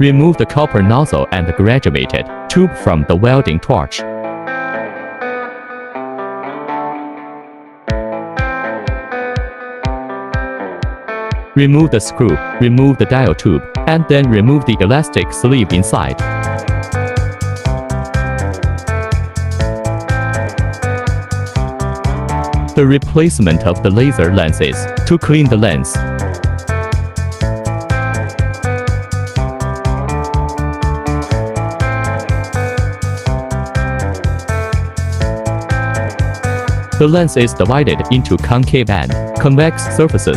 Remove the copper nozzle and the graduated tube from the welding torch. Remove the screw, remove the dial tube, and then remove the elastic sleeve inside. The replacement of the laser lenses to clean the lens. The lens is divided into concave and convex surfaces.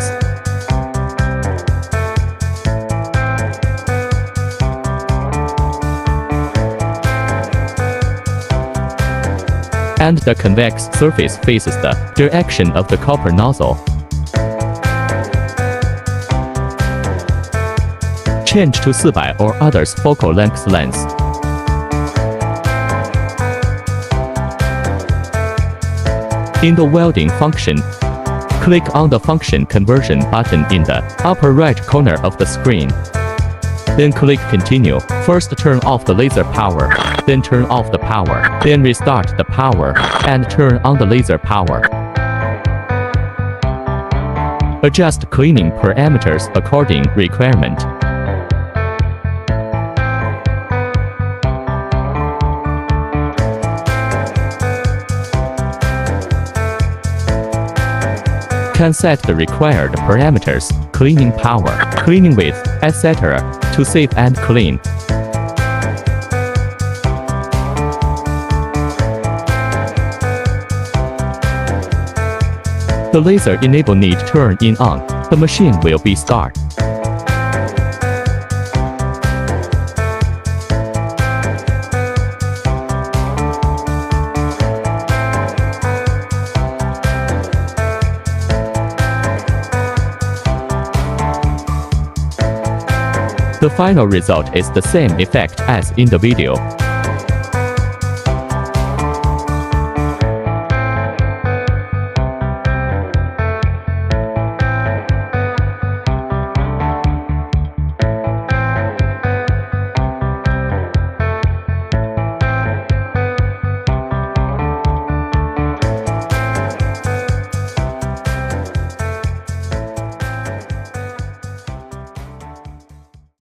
And the convex surface faces the direction of the copper nozzle. Change to 400 or others focal length lens. In the welding function, click on the function conversion button in the upper right corner of the screen. Then click Continue. First turn off the laser power, then turn off the power, then restart the power, and turn on the laser power. Adjust cleaning parameters according requirement. Can set the required parameters, cleaning power, cleaning width, etc. to save and clean. The laser enable need turn in on, the machine will be start. The final result is the same effect as in the video.